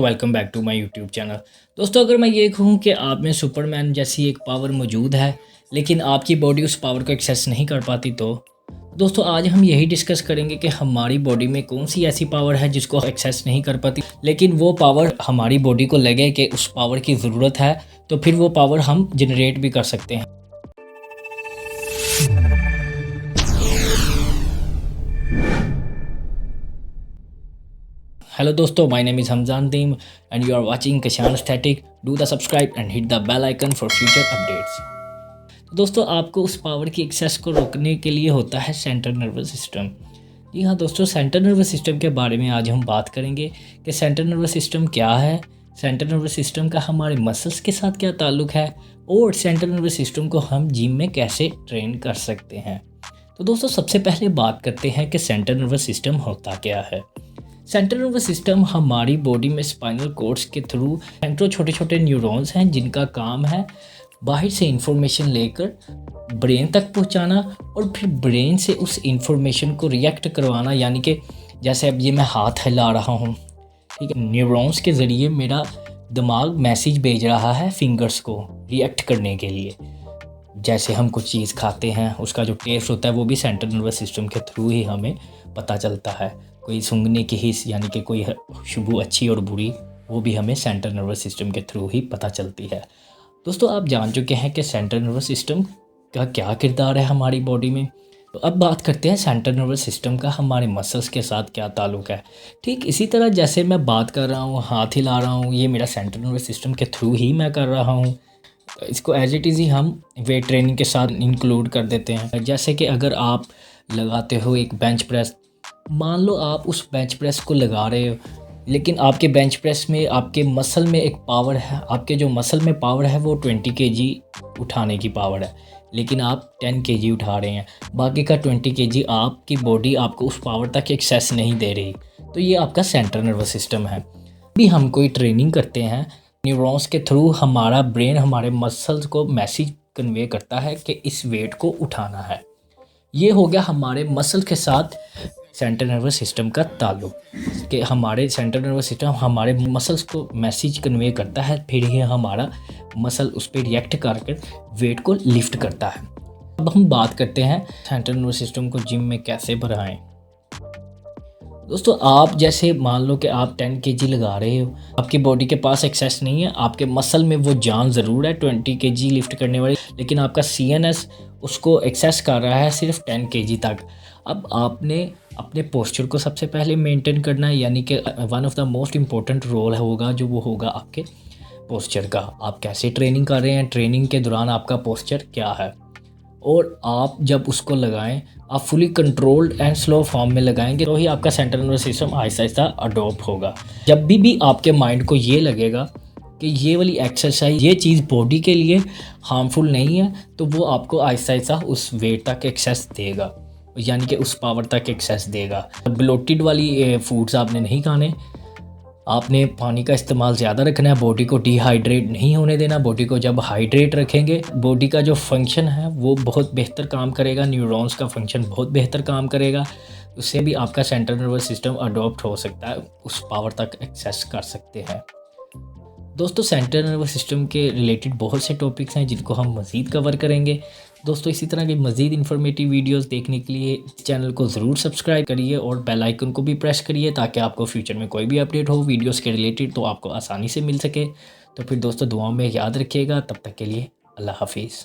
Welcome back to my YouTube channel. दोस्तों, अगर मैं ये कहूँ कि आप में सुपरमैन जैसी एक पावर मौजूद है लेकिन आपकी बॉडी उस पावर को एक्सेस नहीं कर पाती, तो दोस्तों आज हम यही डिस्कस करेंगे कि हमारी बॉडी में कौन सी ऐसी पावर है जिसको एक्सेस नहीं कर पाती, लेकिन वो पावर हमारी बॉडी को लगे कि उस पावर की ज़रूरत है तो फिर वो पावर हम जनरेट भी कर सकते हैं। हेलो दोस्तों, माय नेम इज़ हमजान दीम and you are watching Kashan aesthetic. Do the subscribe and hit the bell icon for future updates. तो दोस्तों, आपको उस पावर की एक्सेस को रोकने के लिए होता है सेंट्रल नर्वस सिस्टम। जी हाँ दोस्तों, सेंट्रल नर्वस सिस्टम के बारे में आज हम बात करेंगे कि सेंट्रल नर्वस सिस्टम क्या है, सेंट्रल नर्वस सिस्टम का हमारे मसल्स के साथ क्या ताल्लुक है और सेंट्रल नर्वस सिस्टम को हम जिम में कैसे ट्रेन कर सकते हैं। तो दोस्तों, सबसे पहले बात करते हैं कि सेंट्रल नर्वस सिस्टम होता क्या है। सेंट्रल नर्वस सिस्टम हमारी बॉडी में स्पाइनल कॉर्ड्स के थ्रू सेंट्रो छोटे छोटे न्यूरॉन्स हैं जिनका काम है बाहर से इंफॉर्मेशन लेकर ब्रेन तक पहुंचाना और फिर ब्रेन से उस इंफॉर्मेशन को रिएक्ट करवाना। यानी कि जैसे अब ये मैं हाथ हिला रहा हूँ, ठीक है, न्यूरॉन्स के ज़रिए मेरा दिमाग मैसेज भेज रहा है फिंगर्स को रिएक्ट करने के लिए। जैसे हम कुछ चीज़ खाते हैं उसका जो टेस्ट होता है वो भी सेंट्रल नर्वस सिस्टम के थ्रू ही हमें पता चलता है। कोई सूंघने की हिस्स यानी कि कोई खुशबू अच्छी और बुरी, वो भी हमें सेंट्रल नर्वस सिस्टम के थ्रू ही पता चलती है। दोस्तों, आप जान चुके हैं कि सेंट्रल नर्वस सिस्टम का क्या किरदार है हमारी बॉडी में। तो अब बात करते हैं सेंट्रल नर्वस सिस्टम का हमारे मसल्स के साथ क्या ताल्लुक है। ठीक इसी तरह जैसे मैं बात कर रहा हूँ, हाथ हिला रहा हूँ, ये मेरा सेंट्रल नर्वस सिस्टम के थ्रू ही मैं कर रहा हूँ। इसको एज इट इज़ ही हम वेट ट्रेनिंग के साथ इंक्लूड कर देते हैं। जैसे कि अगर आप लगाते हो एक बेंच प्रेस, मान लो आप उस बेंच प्रेस को लगा रहे हो लेकिन आपके बेंच प्रेस में आपके मसल में एक पावर है, आपके जो मसल में पावर है वो 20 केजी उठाने की पावर है, लेकिन आप 10 केजी उठा रहे हैं, बाकी का 20 केजी आपकी बॉडी आपको उस पावर तक एक्सेस नहीं दे रही। तो ये आपका सेंट्रल नर्वस सिस्टम है। भी हम कोई ट्रेनिंग करते हैं, न्यूरॉन्स के थ्रू हमारा ब्रेन हमारे मसल्स को मैसेज कन्वे करता है कि इस वेट को उठाना है। ये हो गया हमारे मसल के साथ सेंट्रल नर्वस सिस्टम का ताल्लुक कि हमारे सेंट्रल नर्वस सिस्टम हमारे मसल्स को मैसेज कन्वे करता है, फिर ही हमारा मसल उस पर रिएक्ट करके वेट को लिफ्ट करता है। अब हम बात करते हैं सेंट्रल नर्वस सिस्टम को जिम में कैसे बढ़ाएं। दोस्तों, आप जैसे मान लो कि आप 10 केजी लगा रहे हो, आपकी बॉडी के पास एक्सेस नहीं है, आपके मसल में वो जान ज़रूर है 20 केजी लिफ्ट करने वाली, लेकिन आपका CNS उसको एक्सेस कर रहा है सिर्फ 10 केजी तक। अब आपने अपने पोस्चर को सबसे पहले मेंटेन करना है, यानी कि one of the most important role होगा जो वो होगा आपके पोस्चर का। आप कैसे ट्रेनिंग कर रहे हैं, ट्रेनिंग के दौरान आपका पोस्चर क्या है, और आप जब उसको लगाएं आप fully controlled and slow form में लगाएंगे तो ही आपका central nervous system Aahista Aahista adopt होगा। जब भी आपके माइंड को ये लगेगा कि ये वाली एक्सरसाइज, ये चीज़ बॉडी के लिए हार्मफुल नहीं है, तो वो आपको आहिस्ता आहिस्ता उस वेट तक एक्सेस देगा, यानी कि उस पावर तक एक्सेस देगा। ब्लोटेड वाली फूड्स आपने नहीं खाने, आपने पानी का इस्तेमाल ज़्यादा रखना है, बॉडी को डिहाइड्रेट नहीं होने देना। बॉडी को जब हाइड्रेट रखेंगे बॉडी का जो फंक्शन है वो बहुत बेहतर काम करेगा, न्यूरॉन्स का फंक्शन बहुत बेहतर काम करेगा। उससे भी आपका सेंट्रल नर्वस सिस्टम अडॉप्ट हो सकता है, उस पावर तक एक्सेस कर सकते हैं। दोस्तों, सेंट्रल नर्वस सिस्टम के रिलेटेड बहुत से टॉपिक्स हैं जिनको हम मज़ीद कवर करेंगे। दोस्तों, इसी तरह की मज़ीद इन्फॉर्मेटिव वीडियोस देखने के लिए चैनल को ज़रूर सब्सक्राइब करिए और बेल आइकन को भी प्रेस करिए ताकि आपको फ्यूचर में कोई भी अपडेट हो वीडियोस के रिलेटेड तो आपको आसानी से मिल सके। तो फिर दोस्तों, दुआओं में याद रखिएगा। तब तक के लिए अल्लाह हाफिज़।